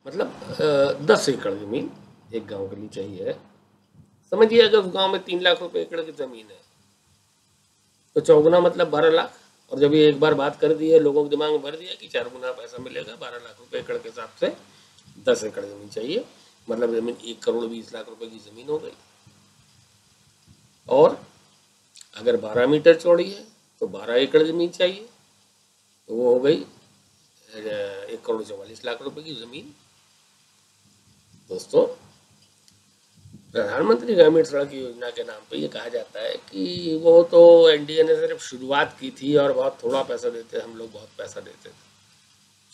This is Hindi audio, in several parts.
मतलब 10 एकड़ जमीन एक गांव के लिए चाहिए। समझिए अगर उस गांव में 3 लाख रुपए एकड़ की जमीन है तो चौगुना मतलब 12 लाख। और जब ये एक बार बात कर दी है, लोगों के दिमाग में भर दिया कि 4 गुना पैसा मिलेगा, 12 लाख रुपए एकड़ के हिसाब से 10 एकड़ जमीन चाहिए, मतलब जमीन 1 करोड़ 20 लाख रुपए की जमीन हो गई। और अगर 12 मीटर चौड़ी है तो 12 एकड़ जमीन चाहिए, तो वो हो गई 1 करोड़ 44 लाख रुपए की जमीन। दोस्तों, प्रधानमंत्री ग्रामीण सड़क योजना के नाम पे ये कहा जाता है कि वो तो एनडीए ने सिर्फ शुरुआत की थी और बहुत थोड़ा पैसा देते, हम लोग बहुत पैसा देते थे।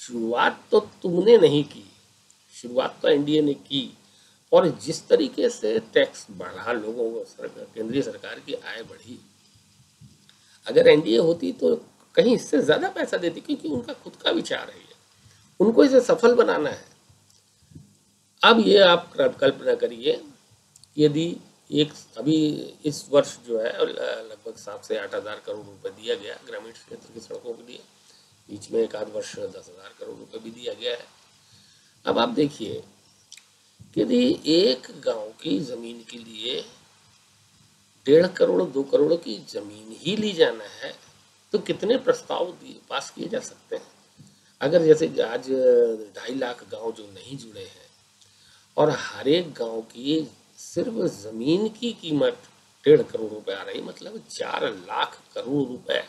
शुरुआत तो तुमने नहीं की, शुरुआत तो एनडीए ने की। और जिस तरीके से टैक्स बढ़ा लोगों को, सरकार, केंद्रीय सरकार की आय बढ़ी, अगर एनडीए होती तो कहीं इससे ज्यादा पैसा देती, क्योंकि उनका खुद का विचार है, ये उनको इसे सफल बनाना है। अब ये आप कल्पना करिए, यदि एक अभी इस वर्ष जो है लगभग 7 से 8 हज़ार करोड़ रुपए दिया गया ग्रामीण क्षेत्र की सड़कों के लिए, बीच में एक आध वर्ष 10 हज़ार करोड़ रुपए भी दिया गया है। अब आप देखिए कि यदि एक गांव की जमीन के लिए 1.5 करोड़ 2 करोड़ की जमीन ही ली जाना है तो कितने प्रस्ताव पास किए जा सकते हैं। अगर जैसे आज 2.5 लाख गांव जो नहीं जुड़े हैं और हर एक गांव की सिर्फ जमीन की कीमत 1.5 करोड़ रुपए आ रही, मतलब 4 लाख करोड़ रुपए।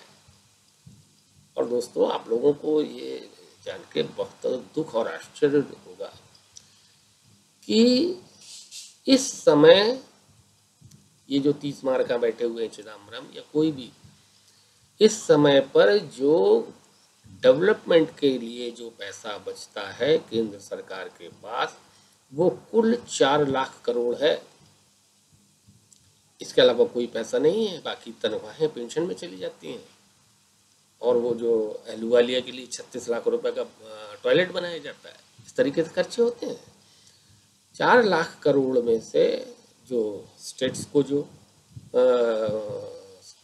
और दोस्तों, आप लोगों को ये जान के बहुत दुख और आश्चर्य होगा कि इस समय ये जो 30 मार्का बैठे हुए हैं, चिदम्बरम या कोई भी, इस समय पर जो डेवलपमेंट के लिए जो पैसा बचता है केंद्र सरकार के पास, वो कुल 4 लाख करोड़ है। इसके अलावा कोई पैसा नहीं है, बाकी तनख्वाहें पेंशन में चली जाती हैं। और वो जो अहलुवालिया के लिए 36 लाख रुपए का टॉयलेट बनाया जाता है, इस तरीके से खर्चे होते हैं। 4 लाख करोड़ में से जो स्टेट्स को जो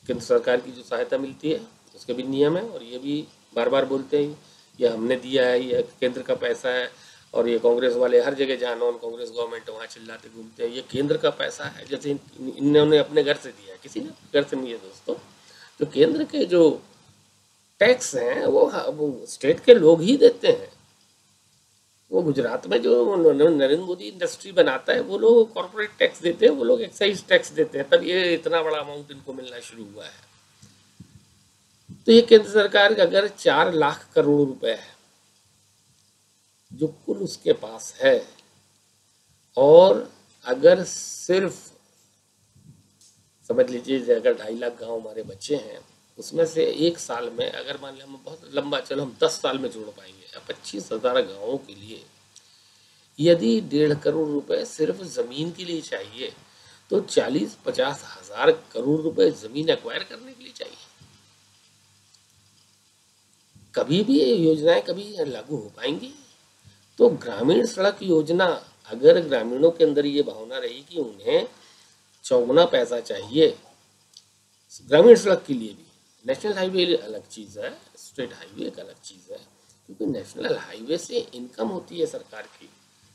केंद्र सरकार की जो सहायता मिलती है उसके भी नियम है, और ये भी बार बार बोलते हैं ये हमने दिया है, ये केंद्र का पैसा है। और ये कांग्रेस वाले हर जगह जहाँ नॉन कांग्रेस गवर्नमेंट वहाँ चिल्लाते घूमते हैं ये केंद्र का पैसा है, जैसे इन्होंने अपने घर से दिया है। किसी ने घर से नहीं है दोस्तों। तो केंद्र के जो टैक्स हैं वो स्टेट के लोग ही देते हैं। वो गुजरात में जो नरेंद्र मोदी इंडस्ट्री बनाता है वो लोग कॉर्पोरेट टैक्स देते हैं, वो लोग एक्साइज टैक्स देते हैं, तब ये इतना बड़ा अमाउंट इनको मिलना शुरू हुआ है। तो ये केंद्र सरकार का अगर 4 लाख करोड़ रुपए है जो कुल उसके पास है, और अगर सिर्फ समझ लीजिए अगर 2.5 लाख गांव हमारे बच्चे हैं, उसमें से एक साल में अगर मान लिया हम बहुत लंबा, चलो हम 10 साल में जोड़ पाएंगे 25,000 गांवों के लिए, यदि 1.5 करोड़ रुपए सिर्फ जमीन के लिए चाहिए तो 40-50 हजार करोड़ रुपए जमीन एक्वायर करने के लिए चाहिए। कभी भी ये योजनाएं कभी लागू हो पाएंगी? तो ग्रामीण सड़क योजना, अगर ग्रामीणों के अंदर ये भावना रही कि उन्हें चौगुना पैसा चाहिए ग्रामीण सड़क के लिए भी, नेशनल हाईवे अलग चीज़ है, स्टेट हाईवे एक अलग चीज़ है, क्योंकि नेशनल हाईवे से इनकम होती है सरकार की,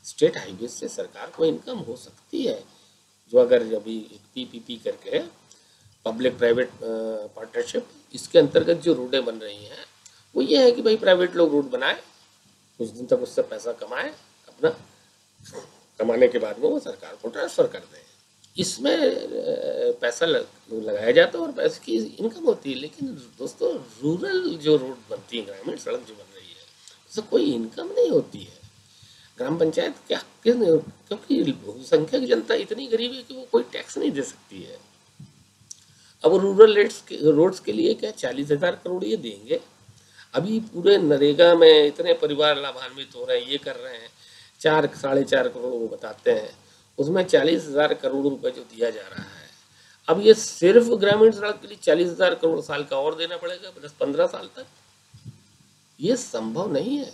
स्टेट हाईवे से सरकार को इनकम हो सकती है। जो अगर अभी पीपीपी करके पब्लिक प्राइवेट पार्टनरशिप, इसके अंतर्गत जो रोडें बन रही हैं वो ये है कि भाई प्राइवेट लोग रोड बनाए, कुछ दिन तक उससे पैसा कमाए, अपना कमाने के बाद में वो सरकार को ट्रांसफर कर दें। इसमें पैसा लगाया जाता है और पैसे की इनकम होती है। लेकिन दोस्तों, रूरल जो रोड बनती है, ग्रामीण सड़क जो बन रही है, उससे कोई इनकम नहीं होती है। ग्राम पंचायत क्या, क्योंकि बहुसंख्यक जनता इतनी गरीब है कि वो कोई टैक्स नहीं दे सकती है। अब रूरल रोड्स के लिए क्या 40,000 करोड़ ये देंगे? अभी पूरे नरेगा में इतने परिवार लाभान्वित हो रहे हैं, ये कर रहे हैं, 4-4.5 करोड़ वो बताते हैं, उसमें 40,000 करोड़ रुपए जो दिया जा रहा है। अब ये सिर्फ ग्रामीण सड़क के लिए 40,000 करोड़ साल का और देना पड़ेगा 10-15 साल तक, ये संभव नहीं है।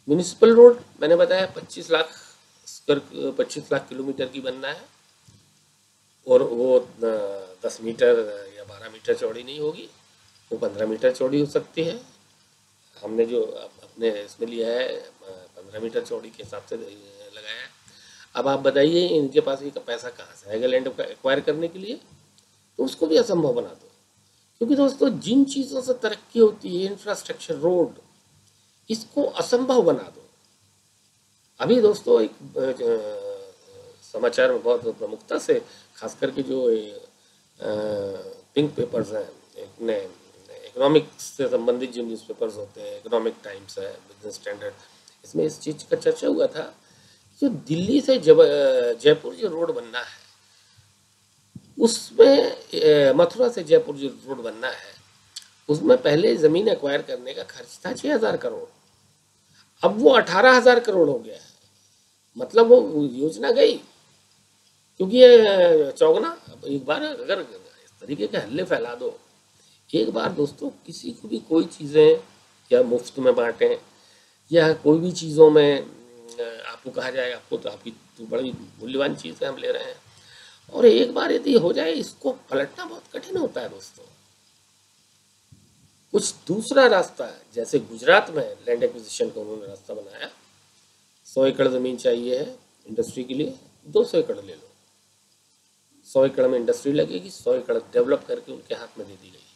म्यूनिसिपल रोड मैंने बताया 25 लाख किलोमीटर की बनना है, और वो 10 मीटर या 12 मीटर चौड़ी नहीं होगी, वो 15 मीटर चौड़ी हो सकती है। हमने जो अपने इसमें लिया है 15 मीटर चौड़ी के हिसाब से लगाया है। अब आप बताइए इनके पास ये पैसा कहाँ से आएगा लैंड एक्वायर करने के लिए? तो उसको भी असंभव बना दो। क्योंकि दोस्तों जिन चीज़ों से तरक्की होती है, इंफ्रास्ट्रक्चर, रोड, इसको असंभव बना दो। अभी दोस्तों एक समाचार में बहुत प्रमुखता से, खास करके जो पिंक पेपर्स हैं, इकोनॉमिक्स से संबंधित जो न्यूज़पेपर्स होते हैं, इकोनॉमिक टाइम्स है, बिजनेस स्टैंडर्ड, इसमें इस चीज़ का चर्चा हुआ था। जो दिल्ली से जयपुर जो रोड बनना है, उसमें मथुरा से जयपुर जो रोड बनना है, उसमें पहले ज़मीन एक्वायर करने का खर्च था 6,000 करोड़, अब वो 18,000 करोड़ हो गया है। मतलब वो योजना गई, क्योंकि ये चौगना। एक बार अगर इस तरीके के हल्ले फैला दो, एक बार दोस्तों किसी को भी कोई चीज़ें या मुफ्त में बांटें या कोई भी चीज़ों में आपको कहा जाए आपको तो आपकी तो बड़ी मूल्यवान चीज़ है, हम ले रहे हैं, और एक बार यदि हो जाए इसको पलटना बहुत कठिन होता है दोस्तों। कुछ दूसरा रास्ता है, जैसे गुजरात में लैंड एक्विजिशन का उन्होंने रास्ता बनाया। 100 एकड़ ज़मीन चाहिए है इंडस्ट्री के लिए, 200 एकड़ ले लो, 100 एकड़ में इंडस्ट्री लगेगी, 100 एकड़ डेवलप करके उनके हाथ में दे दी गई।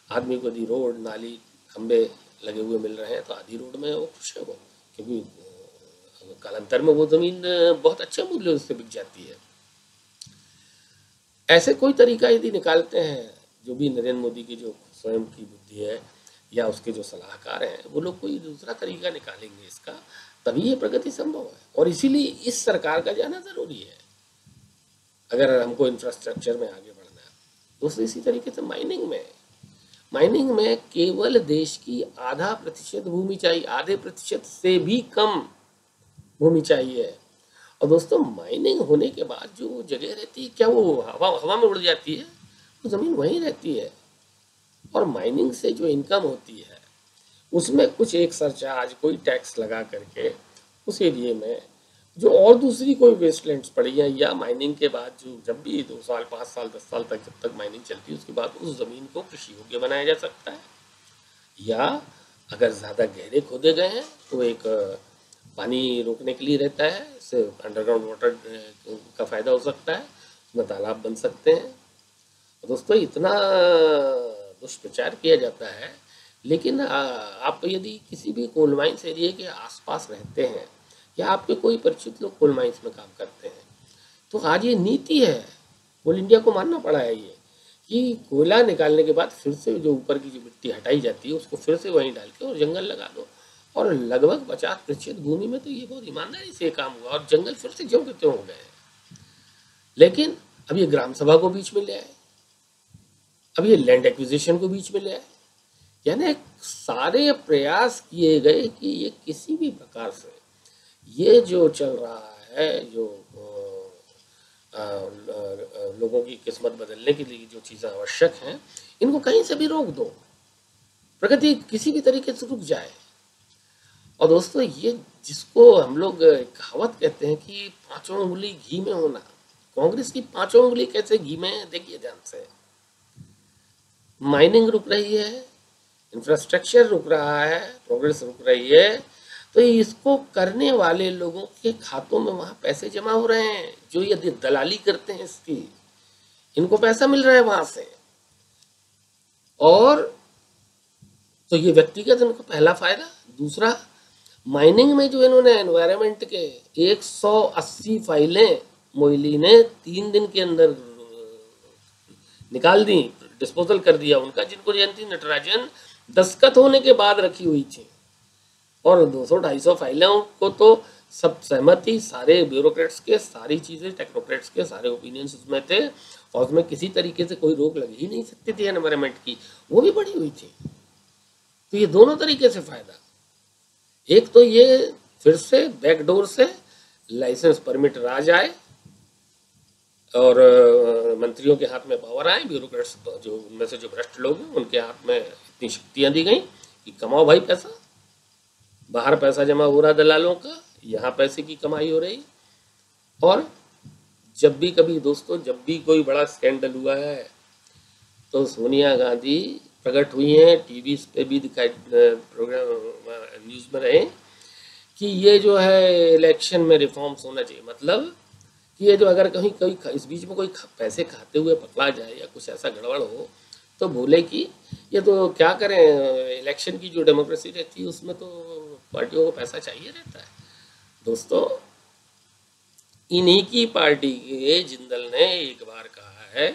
आदमी को यदि रोड, नाली, खंबे लगे हुए मिल रहे हैं तो आधी रोड में वो खुश है वो, क्योंकि कालांतर में वो ज़मीन बहुत अच्छे मूल्य से बिक जाती है। ऐसे कोई तरीका यदि निकालते हैं, जो भी नरेंद्र मोदी की जो स्वयं की बुद्धि है या उसके जो सलाहकार हैं, वो लोग कोई दूसरा तरीका निकालेंगे इसका, तभी ये प्रगति संभव है। और इसीलिए इस सरकार का जाना ज़रूरी है अगर हमको इंफ्रास्ट्रक्चर में आगे बढ़ना है। दोस्तों इसी तरीके से माइनिंग में केवल देश की आधा प्रतिशत भूमि चाहिए, आधे प्रतिशत से भी कम भूमि चाहिए। और दोस्तों माइनिंग होने के बाद जो जगह रहती है, क्या वो हवा में उड़ जाती है? वो ज़मीन वहीं रहती है। और माइनिंग से जो इनकम होती है उसमें कुछ एक सरचार्ज, कोई टैक्स लगा करके उस एरिए में जो और दूसरी कोई वेस्टलैंड्स पड़ी हैं, या माइनिंग के बाद जो जब भी 2 साल, 5 साल, 10 साल तक जब तक माइनिंग चलती है, उसके बाद उस ज़मीन को कृषि योग्य बनाया जा सकता है। या अगर ज़्यादा गहरे खोदे गए हैं तो एक पानी रोकने के लिए रहता है, इससे अंडरग्राउंड वाटर का फ़ायदा हो सकता है, उसमें तालाब बन सकते हैं। दोस्तों इतना दुष्प्रचार किया जाता है, लेकिन आप यदि किसी भी कोल माइंस एरिया के आसपास रहते हैं या आपके कोई परिचित लोग कोल माइंस में काम करते हैं, तो आज ये नीति है, कोल इंडिया को मानना पड़ा है ये, कि कोयला निकालने के बाद फिर से जो ऊपर की जो मिट्टी हटाई जाती है उसको फिर से वहीं डाल के और जंगल लगा दो। और लगभग 50% भूमि में तो ये बहुत ईमानदारी से काम हुआ और जंगल फिर से ज्यों के त्यों हो गए। लेकिन अब ये ग्राम सभा को बीच में ले आए, अब ये लैंड एक्विजिशन को बीच में ले आए, यानी सारे प्रयास किए गए कि ये किसी भी प्रकार से ये जो चल रहा है, जो लोगों की किस्मत बदलने के लिए जो चीज़ें आवश्यक हैं, इनको कहीं से भी रोक दो, प्रगति किसी भी तरीके से रुक जाए। और दोस्तों ये जिसको हम लोग कहावत कहते हैं कि 5 उंगली घी में होना, कांग्रेस की 5 उंगली कैसे घी में है देखिए ध्यान से। माइनिंग रुक रही है, इंफ्रास्ट्रक्चर रुक रहा है, प्रोग्रेस रुक रही है, तो इसको करने वाले लोगों के खातों में वहाँ पैसे जमा हो रहे हैं, जो ये दलाली करते हैं इसकी, इनको पैसा मिल रहा है वहाँ से। और तो ये व्यक्तिगत इनको पहला फायदा। दूसरा, माइनिंग में जो इन्होंने एनवायरनमेंट के 180 फाइलें मोइली ने 3 दिन के अंदर निकाल दी, डिस्पोजल कर दिया उनका, जिनको जयंती नटराजन दस्तखत होने के बाद रखी हुई थी। और 200-250 फाइलों को तो सब सहमति, सारे ब्यूरोक्रेट्स के, सारी चीज़ें टेक्नोक्रेट्स के सारे ओपिनियंस उसमें थे, और उसमें किसी तरीके से कोई रोक लग ही नहीं सकती थी एनवायरनमेंट की, वो भी बढ़ी हुई थी। तो ये दोनों तरीके से फायदा, एक तो ये फिर से बैकडोर से लाइसेंस परमिट राज आए और मंत्रियों के हाथ में पावर आए, ब्यूरोक्रेट्स जो उनमें से जो भ्रष्ट लोग हैं उनके हाथ में इतनी शक्तियां दी गई कि कमाओ भाई पैसा, बाहर पैसा जमा हो रहा दलालों का, यहाँ पैसे की कमाई हो रही। और जब भी कभी दोस्तों, जब भी कोई बड़ा स्कैंडल हुआ है तो सोनिया गांधी प्रकट हुई हैं, टीवी पे भी दिखाई, प्रोग्राम न्यूज़ में रहे कि ये जो है इलेक्शन में रिफॉर्म्स होना चाहिए, मतलब कि ये जो अगर कहीं कोई इस बीच में कोई पैसे खाते हुए पकड़ा जाए या कुछ ऐसा गड़बड़ हो तो बोले कि ये तो क्या करें, इलेक्शन की जो डेमोक्रेसी रहती है उसमें तो पार्टियों को पैसा चाहिए रहता है। दोस्तों, इन्हीं की पार्टी के जिंदल ने एक बार कहा है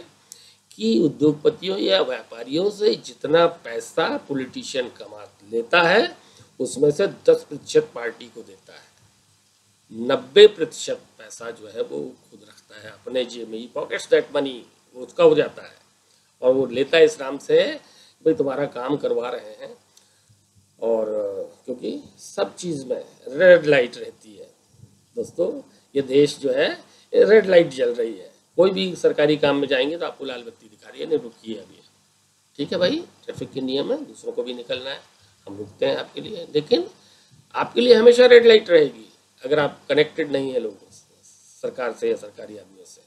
कि उद्योगपतियों या व्यापारियों से जितना पैसा पॉलिटिशियन कमा लेता है उसमें से 10% पार्टी को देता है, 90% पैसा जो है वो खुद रखता है अपने जेब में। ही पॉकेट्स दैट मनी, उसका हो जाता है और वो लेता है इस नाम से भाई तुम्हारा काम करवा रहे हैं। और क्योंकि सब चीज़ में रेड लाइट रहती है दोस्तों, ये देश जो है रेड लाइट जल रही है, कोई भी सरकारी काम में जाएंगे तो आपको लाल बत्ती दिखा रही है, नहीं रुकिए अभी, ठीक है भाई, ट्रैफिक के नियम है, दूसरों को भी निकलना है, हम रुकते हैं आपके लिए, लेकिन आपके लिए हमेशा रेड लाइट रहेगी अगर आप कनेक्टेड नहीं है लोगों से, सरकार से या सरकारी आदमियों से।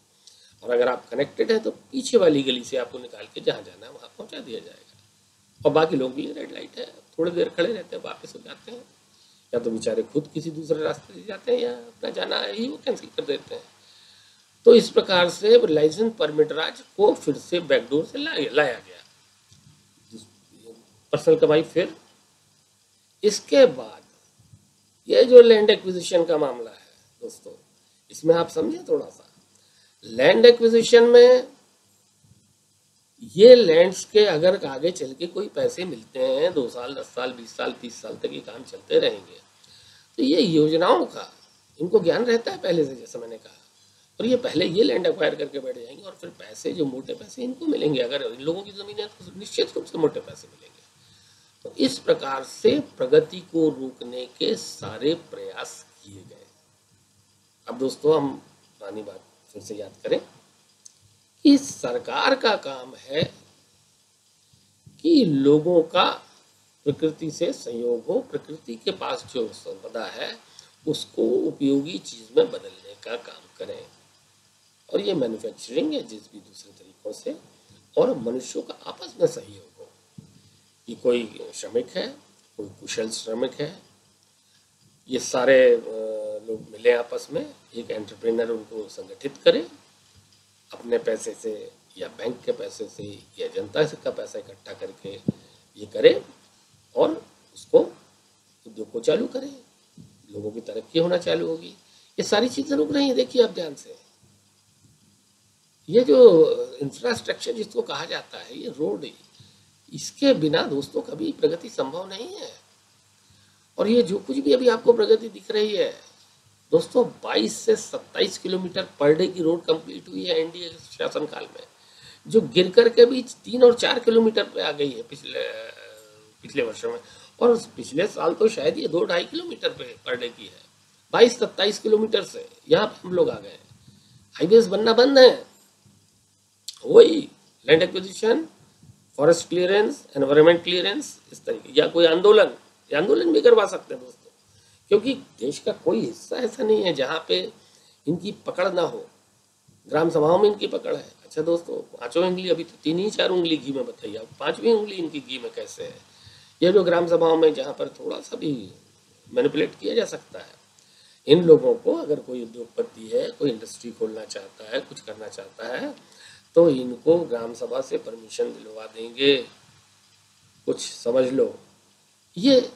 और अगर आप कनेक्टेड हैं तो पीछे वाली गली से आपको निकाल के जहाँ जाना है वहाँ पहुँचा दिया जाएगा। और बाकी लोग भी रेड लाइट है, थोड़ी देर खड़े रहते हैं, वापस हो जाते हैं, या तो बेचारे खुद किसी दूसरे रास्ते से जाते हैं या अपना जाना है ही वो कैंसिल कर देते हैं। तो इस प्रकार से लाइसेंस परमिट राज को फिर से बैकडोर से लाया गया, पर्सनल कमाई। फिर इसके बाद ये जो लैंड एक्विजिशन का मामला है दोस्तों, इसमें आप समझे थोड़ा सा, लैंड एक्विजिशन में ये लैंड्स के अगर आगे चल के कोई पैसे मिलते हैं, 2 साल 10 साल 20 साल 30 साल तक ये काम चलते रहेंगे, तो ये योजनाओं का इनको ज्ञान रहता है पहले से, जैसे मैंने कहा, और ये पहले ये लैंड एक्वायर करके बैठ जाएंगे और फिर पैसे जो मोटे पैसे इनको मिलेंगे, अगर इन लोगों की जमीन है तो निश्चित रूप से मोटे पैसे मिलेंगे। तो इस प्रकार से प्रगति को रोकने के सारे प्रयास किए गए। अब दोस्तों हम पुरानी बात फिर से याद करें कि सरकार का काम है कि लोगों का प्रकृति से संयोग हो, प्रकृति के पास जो संपदा है उसको उपयोगी चीज में बदलने का काम करें, और ये मैन्युफैक्चरिंग या जिस भी दूसरे तरीकों से, और मनुष्यों का आपस में सहयोग हो कि कोई श्रमिक है, कोई कुशल श्रमिक है, ये सारे लोग मिले आपस में, एक एंटरप्रेन्योर उनको संगठित करे अपने पैसे से या बैंक के पैसे से या जनता का पैसा इकट्ठा करके ये करे और उसको उद्योग को चालू करे, लोगों की तरक्की होना चालू होगी। ये सारी चीजें रुक रही हैं, देखिए आप ध्यान से, ये जो इंफ्रास्ट्रक्चर जिसको कहा जाता है, ये रोड, इसके बिना दोस्तों कभी प्रगति संभव नहीं है। और ये जो कुछ भी अभी आपको प्रगति दिख रही है दोस्तों, 22 से 27 किलोमीटर पर डे की रोड कंप्लीट हुई है एनडीए शासनकाल में, जो गिर करके भी 3 और 4 किलोमीटर पे आ गई है पिछले वर्षों में, और पिछले साल तो शायद ये 2-2.5 किलोमीटर पे पर डे की है। 22-27 किलोमीटर से यहाँ पे हम लोग आ गए। हाईवेज बनना बंद है, वही land acquisition, forest clearance, environment clearance, इस तरीके, या कोई आंदोलन भी करवा सकते हैं दोस्तों, क्योंकि देश का कोई हिस्सा ऐसा नहीं है जहाँ पे इनकी पकड़ ना हो। ग्राम सभाओं में इनकी पकड़ है। अच्छा दोस्तों, 5 उंगली, अभी तो 3 ही 4 उंगली घी में बताइए, अब 5वीं उंगली इनकी घी में कैसे है? ये जो ग्राम सभाओं में जहाँ पर थोड़ा सा भी मैनिपुलेट किया जा सकता है, इन लोगों को, अगर कोई उद्योगपति है, कोई इंडस्ट्री खोलना चाहता है, कुछ करना चाहता है, तो इनको ग्राम सभा से परमिशन दिलवा देंगे, कुछ समझ लो। ये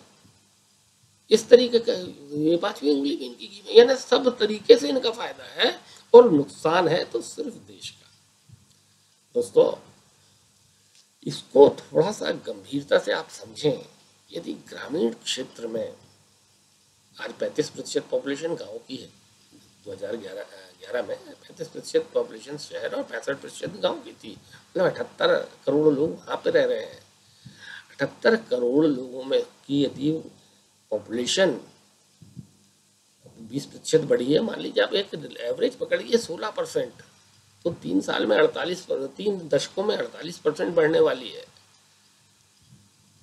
इस तरीके का, ये 5वीं उंगली भी इनकी घी में, यानी सब तरीके से इनका फायदा है, और नुकसान है तो सिर्फ देश का। दोस्तों, इसको थोड़ा सा गंभीरता से आप समझें। यदि ग्रामीण क्षेत्र में आज 35% पॉपुलेशन गांव की है, 2011 में 35% पॉपुलेशन शहर और 65% गांव की थी, मतलब 78 करोड़ लोग वहाँ पे रह रहे हैं। 78 करोड़ लोगों में की यदि पॉपुलेशन 20% बढ़ी है, मान लीजिए आप एक एवरेज पकड़िए 16%, तो 3 साल में 3 दशकों में 48% बढ़ने वाली है।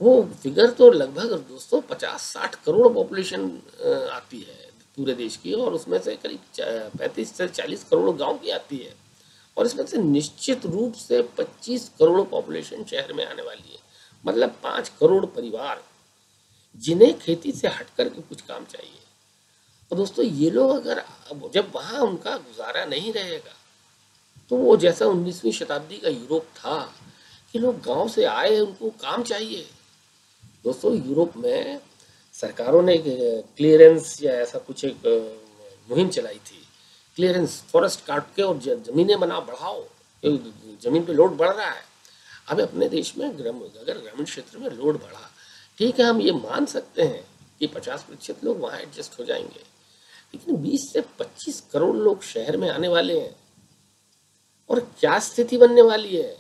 वो फिगर तो लगभग दोस्तों 50-60 करोड़ पॉपुलेशन आती है पूरे देश की, और उसमें से करीब 35 से 40 करोड़ गांव की आती है, और इसमें से निश्चित रूप से 25 करोड़ पॉपुलेशन शहर में आने वाली है। मतलब 5 करोड़ परिवार जिन्हें खेती से हट करके कुछ काम चाहिए, और दोस्तों ये लोग अगर जब वहाँ उनका गुजारा नहीं रहेगा तो वो जैसा 19वीं शताब्दी का यूरोप था कि लोग गांव से आए, उनको काम चाहिए। दोस्तों यूरोप में सरकारों ने क्लियरेंस या ऐसा कुछ एक मुहिम चलाई थी, क्लियरेंस, फॉरेस्ट काट के और जमीनें बना बढ़ाओ, जमीन पे लोड बढ़ रहा है। अब अपने देश में अगर ग्रामीण क्षेत्र में लोड बढ़ा, ठीक है, हम ये मान सकते हैं कि 50% लोग वहाँ एडजस्ट हो जाएंगे, लेकिन 20 से 25 करोड़ लोग शहर में आने वाले हैं और क्या स्थिति बनने वाली है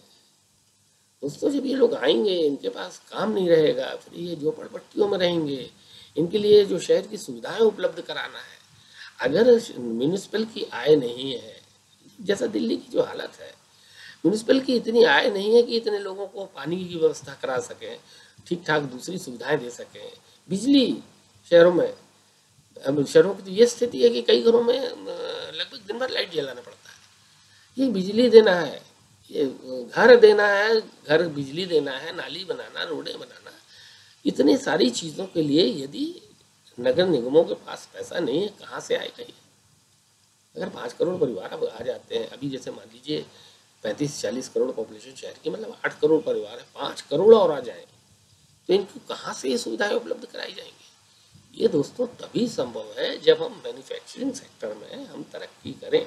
दोस्तों। जब ये लोग आएंगे, इनके पास काम नहीं रहेगा, फिर ये झोपड़पट्टियों में रहेंगे, इनके लिए जो शहर की सुविधाएं उपलब्ध कराना है, अगर म्यूनिसिपल की आय नहीं है, जैसा दिल्ली की जो हालत है, म्यूनिसिपल की इतनी आय नहीं है कि इतने लोगों को पानी की व्यवस्था करा सकें, ठीक ठाक दूसरी सुविधाएं दे सकें, बिजली शहरों में, अब शहरों की तो ये स्थिति है कि कई घरों में लगभग दिन भर लाइट जलाना पड़ता है। ये बिजली देना है, ये घर देना है, घर बिजली देना है, नाली बनाना, रोडें बनाना, इतनी सारी चीज़ों के लिए यदि नगर निगमों के पास पैसा नहीं है, कहाँ से आएगा ये। अगर 5 करोड़ परिवार अब आ जाते हैं, अभी जैसे मान लीजिए 35-40 करोड़ पॉपुलेशन शहर की, मतलब 8 करोड़ परिवार है, 5 करोड़ और आ जाए तो इनको कहाँ से ये सुविधाएं उपलब्ध कराई जाएंगी। ये दोस्तों तभी संभव है जब हम मैन्युफैक्चरिंग सेक्टर में हम तरक्की करें।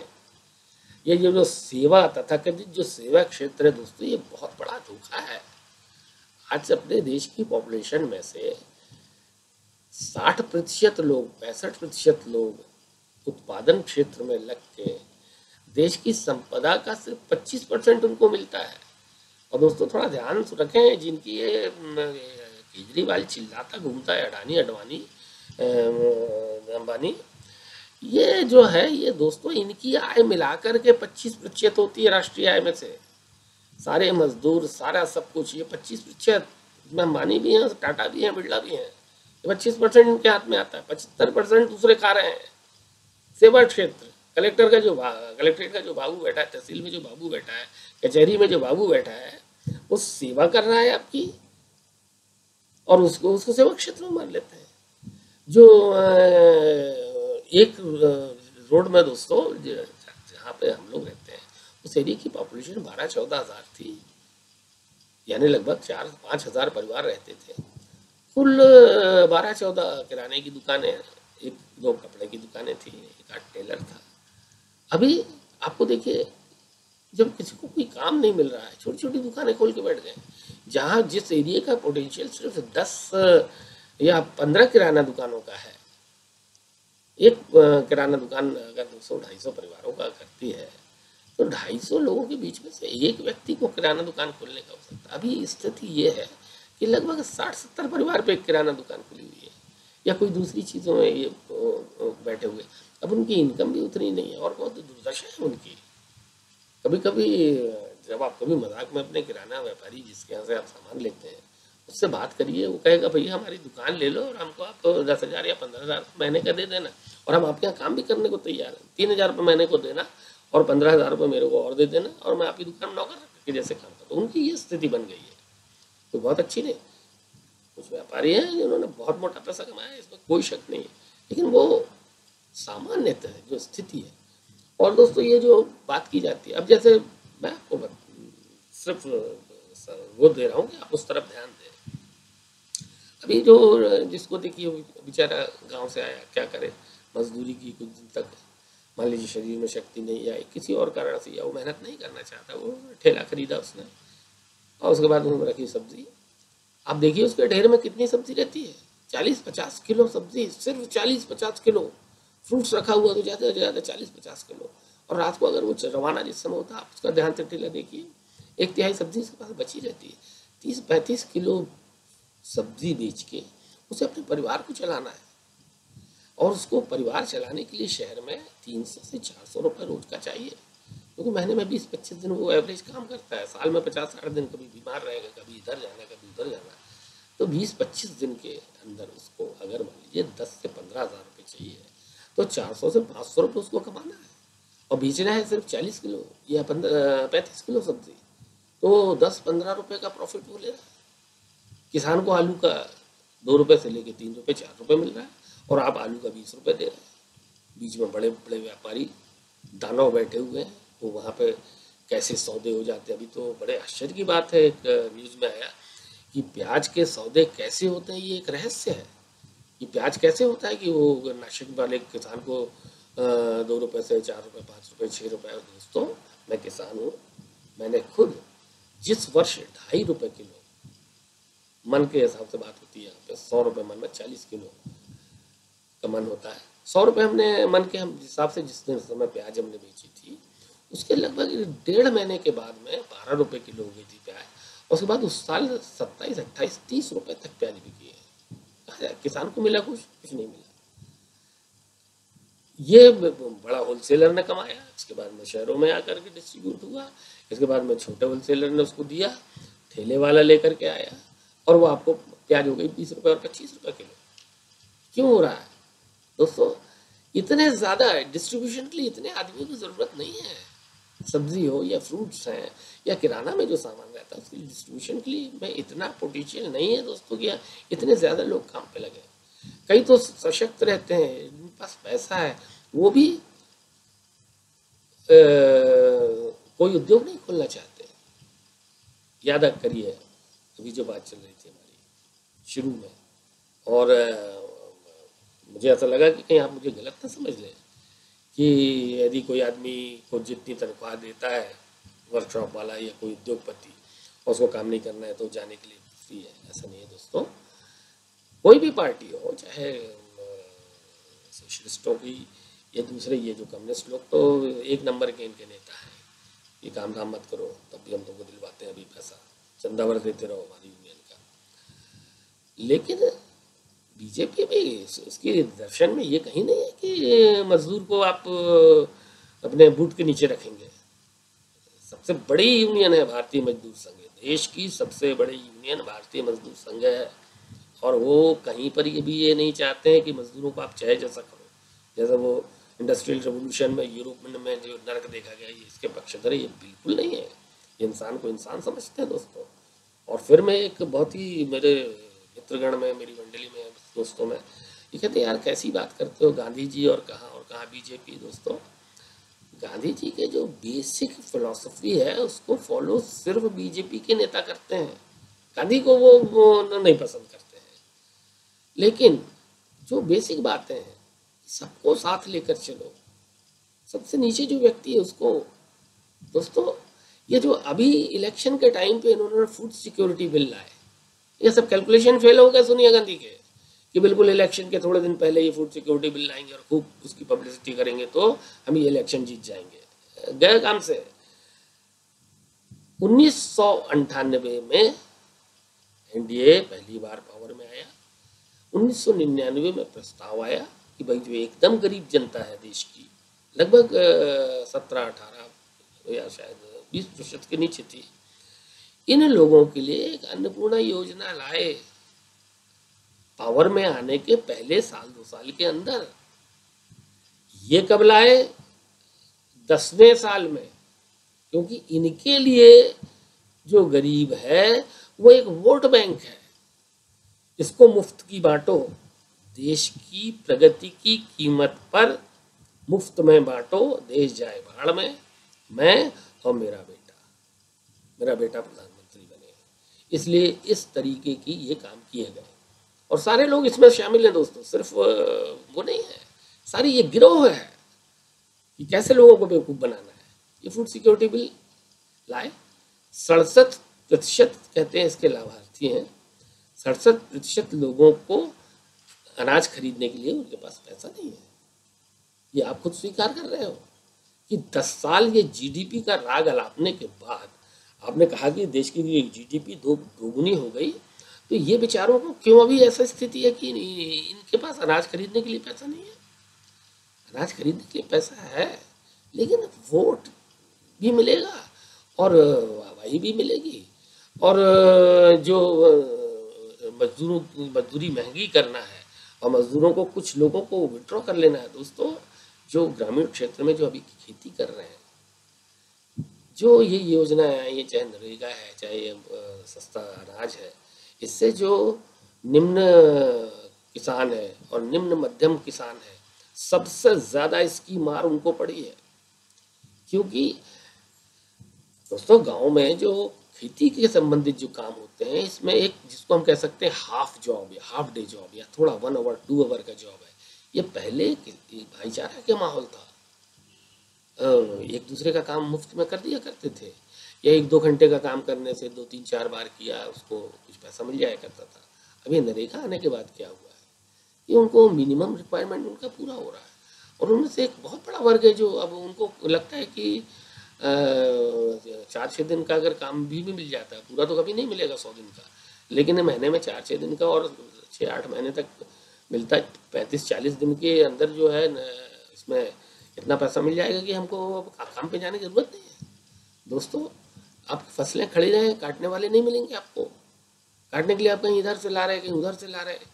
ये जो सेवा, तथाकथित जो सेवा क्षेत्र है दोस्तों, ये बहुत बड़ा धोखा है। आज अपने देश की पॉपुलेशन में से 60% लोग, 65% लोग उत्पादन क्षेत्र में लग के देश की संपदा का सिर्फ 25% उनको मिलता है। और दोस्तों थोड़ा ध्यान रखें, जिनकी ये केजरीवाल चिल्लाता घूमता है, अडानी, अडवाणी, अंबानी, ये जो है, ये दोस्तों इनकी आय मिलाकर के 25% होती है राष्ट्रीय आय में से, सारे मजदूर, सारा सब कुछ, ये 25%, इसमें अंबानी भी हैं, टाटा भी हैं, बिरला भी हैं, ये 25% इनके हाथ में आता है। 75% दूसरे खा रहे हैं। सेवा क्षेत्र, कलेक्ट्रेट का जो बाबू बैठा है, तहसील में जो बाबू बैठा है, कचहरी में जो बाबू बैठा है, वो सेवा कर रहा है आपकी, और उसको सेवा क्षेत्र में मान लेते हैं। जो एक रोड में दोस्तों जहाँ पे हम लोग रहते हैं, उस एरिया की पॉपुलेशन 12-14 हज़ार थी, यानी लगभग 4-5 हज़ार परिवार रहते थे। कुल 12-14 किराने की दुकानें, 1-2 कपड़े की दुकानें थी, 1-8 टेलर था। अभी आपको देखिए, जब किसी को कोई काम नहीं मिल रहा है, छोटी छोटी दुकानें खोल के बैठ गए। जहाँ जिस एरिया का पोटेंशियल सिर्फ 10 या 15 किराना दुकानों का है, एक किराना दुकान अगर 200-250 परिवारों का करती है, तो 250 लोगों के बीच में से एक व्यक्ति को किराना दुकान खोलने का हो सकता है। अभी स्थिति ये है कि लगभग 60-70 परिवार पे एक किराना दुकान खुली हुई है, या कोई दूसरी चीज़ों में ये बैठे हुए। अब उनकी इनकम भी उतनी नहीं है, और बहुत दुर्दशा है उनकी। कभी कभी जब आप कभी मजाक में अपने किराना व्यापारी जिसके यहाँ से आप सामान लेते हैं, उससे बात करिए, वो कहेगा भैया हमारी दुकान ले लो और हमको आप 10,000 या 15,000 महीने का दे देना, और हम आपके यहाँ काम भी करने को तैयार हैं। 3,000 रुपये महीने को देना और 15,000 रुपये मेरे को और दे देना, और मैं आपकी दुकान में नौकर रख के जैसे काम करता हूँ। उनकी ये स्थिति बन गई है, तो बहुत अच्छी नहीं। कुछ व्यापारी हैं जिन्होंने बहुत मोटा पैसा कमाया है, इसमें कोई शक नहीं है, लेकिन वो सामान्यतः जो स्थिति है। और दोस्तों ये जो बात की जाती है, अब जैसे मैं आपको सिर्फ वो दे रहा हूँ कि आप उस तरफ ध्यान दें। अभी जो जिसको देखिए बेचारा गांव से आया, क्या करे, मजदूरी की कुछ दिन तक, मान लीजिए शरीर में शक्ति नहीं आई, किसी और कारण से, या वो मेहनत नहीं करना चाहता, वो ठेला खरीदा उसने, और उसके बाद उसमें रखी सब्जी। आप देखिए उसके ढेर में कितनी सब्जी रहती है, 40-50 किलो सब्जी, सिर्फ 40-50 किलो। फ्रूट्स रखा हुआ तो ज़्यादा से ज़्यादा 40-50 किलो। और रात को अगर वो रवाना जिस समय होता है, आप उसका ध्यान से ठेला देखिए, 1/3 सब्जी उसके पास बची रहती है। 30-35 किलो सब्जी बेच के उसे अपने परिवार को चलाना है, और उसको परिवार चलाने के लिए शहर में 300 से 400 रुपये रोज का चाहिए, क्योंकि महीने में 20-25 दिन वो एवरेज काम करता है, साल में 50-60 दिन कभी बीमार रहेगा, कभी इधर जाना, कभी उधर जाना। तो 20-25 दिन के अंदर उसको अगर मान लीजिए 10 से 15 हज़ार रुपये चाहिए, तो 400 से 500 रुपये उसको कमाना है, और बेचना है सिर्फ 40 किलो या 35 किलो सब्जी, तो 10-15 रुपये का प्रॉफिट वो ले रहा है। किसान को आलू का 2 रुपये से लेके 3 रुपये 4 रुपये मिल रहा है, और आप आलू का 20 रुपये दे रहे हैं। बीच में बड़े बड़े व्यापारी दानव बैठे हुए हैं, वो वहाँ पे कैसे सौदे हो जाते हैं। अभी तो बड़े आश्चर्य की बात है, एक न्यूज़ में आया कि प्याज के सौदे कैसे होते हैं, ये एक रहस्य है। ये प्याज कैसे होता है कि वो नासिक वाले किसान को 2 रुपए से 4 रुपए 5 रुपए 6 रुपए। दोस्तों मैं किसान हूँ, मैंने खुद जिस वर्ष 2.5 रुपए किलो मन के हिसाब से बात होती है, यहाँ पे 100 रुपए मन में 40 किलो का मन होता है। 100 रुपए हमने मन के हम हिसाब से जिस दिन समय प्याज हमने बेची थी, उसके लगभग 1.5 महीने के बाद में 12 रुपए किलो हो गई थी प्याज। और उसके बाद उस साल 27 28 30 रुपए तक प्याज बिकी है। किसान को मिला कुछ नहीं मिला। ये बड़ा होलसेलर ने कमाया, इसके बाद में शहरों में आकर के डिस्ट्रीब्यूट हुआ, इसके बाद में छोटे होलसेलर ने उसको दिया, ठेले वाला लेकर के आया, और वो आपको प्याज हो गई 20 रुपए और 25 रुपए किलो। क्यों हो रहा है दोस्तों? इतने ज़्यादा डिस्ट्रीब्यूशन के लिए इतने आदमियों की ज़रूरत नहीं है। सब्जी हो या फ्रूट्स हैं या किराना में जो सामान रहता है, उसकी डिस्ट्रीब्यूशन के लिए में इतना पोटेंशियल नहीं है दोस्तों कि इतने ज़्यादा लोग काम पे लगे। कई तो सशक्त रहते हैं, जिनके पास पैसा है, वो भी कोई उद्योग नहीं खोलना चाहते। याद करिए अभी जो बात चल रही थी हमारी शुरू में, और मुझे ऐसा लगा कि कहीं आप मुझे गलत ना समझ लें कि यदि कोई आदमी को जितनी तनख्वाह देता है वर्कशॉप वाला या कोई उद्योगपति, और उसको काम नहीं करना है तो जाने के लिए फ्री है। ऐसा नहीं है दोस्तों। कोई भी पार्टी हो, चाहे सोशलिस्टों की या दूसरे ये जो कम्युनिस्ट लोग, तो 1 नंबर के इनके नेता हैं। ये काम धाम मत करो, तब भी हम तुमको दिलवाते हैं अभी पैसा, चंदा भर देते रहो हमारी यूनियन का। लेकिन बीजेपी में उसके दर्शन में ये कहीं नहीं है कि मजदूर को आप अपने बूट के नीचे रखेंगे। सबसे बड़ी यूनियन है भारतीय मजदूर संघ, देश की सबसे बड़ी यूनियन भारतीय मजदूर संघ है, और वो कहीं पर ये नहीं चाहते हैं कि मजदूरों को आप चाहे जैसा करो। जैसा वो इंडस्ट्रियल रेवोल्यूशन में यूरोप में जो नरक देखा गया, ये इसके पक्षधर ये बिल्कुल नहीं है। ये इंसान को इंसान समझते हैं दोस्तों। और फिर मैं एक बहुत ही मेरे मित्रगण में, मेरी मंडली में, दोस्तों में, ये कहते हैं यार कैसी बात करते हो, गांधी जी और कहाँ बीजेपी। दोस्तों गांधी जी के जो बेसिक फिलॉसफी है उसको फॉलो सिर्फ बीजेपी के नेता करते हैं। गांधी को वो नहीं पसंद करते हैं। लेकिन जो बेसिक बातें हैं, सबको साथ लेकर चलो। सबसे नीचे जो व्यक्ति है उसको, दोस्तों ये जो अभी इलेक्शन के टाइम पे इन्होंने फूड सिक्योरिटी बिल लाए, ये सब कैलकुलेशन फेल हो गए सोनिया गांधी के, कि बिल्कुल इलेक्शन के थोड़े दिन पहले ये फूड सिक्योरिटी बिल लाएंगे और खूब उसकी पब्लिसिटी करेंगे तो हम ये इलेक्शन जीत जाएंगे। गए काम से। 1998 में एनडीए पहली बार पावर में आया। 1999 में प्रस्ताव आया कि भाई जो एकदम गरीब जनता है देश की, लगभग 17-18 या शायद 20% के नीचे थी, इन लोगों के लिए एक अन्नपूर्णा योजना लाए। पावर में आने के पहले साल 2 साल के अंदर। ये कब लाए? 10वें साल में। क्योंकि इनके लिए जो गरीब है वो एक वोट बैंक है। इसको मुफ्त की बांटो, देश की प्रगति की कीमत पर मुफ्त में बांटो, देश जाए भाड़ में, मैं और मेरा बेटा प्रधानमंत्री बने। इसलिए इस तरीके की ये काम किए गए, और सारे लोग इसमें शामिल हैं दोस्तों। सिर्फ वो नहीं है, सारी ये गिरोह है कि कैसे लोगों को बेवकूफ़ बनाना है। ये फूड सिक्योरिटी बिल लाए। 67% कहते हैं इसके लाभार्थी हैं। 67% लोगों को अनाज खरीदने के लिए उनके पास पैसा नहीं है। ये आप खुद स्वीकार कर रहे हो कि 10 साल ये जीडीपी का राग अलापने के बाद आपने कहा कि देश की जीडीपी दोगुनी हो गई, तो ये बेचारों को क्यों अभी ऐसा स्थिति है कि इनके पास अनाज खरीदने के लिए पैसा नहीं है? अनाज खरीदने के लिए पैसा है, लेकिन वोट भी मिलेगा और वाहवाही भी मिलेगी, और जो मजदूरी महंगी करना है और मजदूरों को, कुछ लोगों को विड्रॉ कर लेना है। दोस्तों जो ग्रामीण क्षेत्र में जो अभी खेती कर रहे हैं, जो ये योजनाएं आई है, चाहे नरेगा है, चाहे सस्ता अनाज है, इससे जो निम्न किसान है और निम्न मध्यम किसान है, सबसे ज्यादा इसकी मार उनको पड़ी है, क्योंकि दोस्तों गांव में जो खेती के संबंधित जो काम होते हैं, इसमें एक जिसको हम कह सकते हैं हाफ जॉब या हाफ डे जॉब या थोड़ा 1 आवर 2 आवर का जॉब है। ये पहले भाईचारा के माहौल था, एक दूसरे का काम मुफ्त में कर दिया करते थे, या 1-2 घंटे का काम करने से 2-3-4 बार किया उसको कुछ पैसा मिल जाया करता था। अभी नरेगा आने के बाद क्या हुआ है कि उनको मिनिमम रिक्वायरमेंट उनका पूरा हो रहा है, और उनमें से एक बहुत बड़ा वर्ग है जो अब उनको लगता है कि 4-6 दिन का अगर काम भी मिल जाता है, पूरा तो कभी नहीं मिलेगा 100 दिन का, लेकिन महीने में 4-6 दिन का और 6-8 महीने तक मिलता है, 35-40 दिन के अंदर जो है इसमें इतना पैसा मिल जाएगा कि हमको काम पे जाने की जरूरत नहीं है। दोस्तों आप फसलें खड़ी रहे, काटने वाले नहीं मिलेंगे आपको, काटने के लिए आप कहीं इधर से ला रहे हैं, कहीं उधर से ला रहे हैं,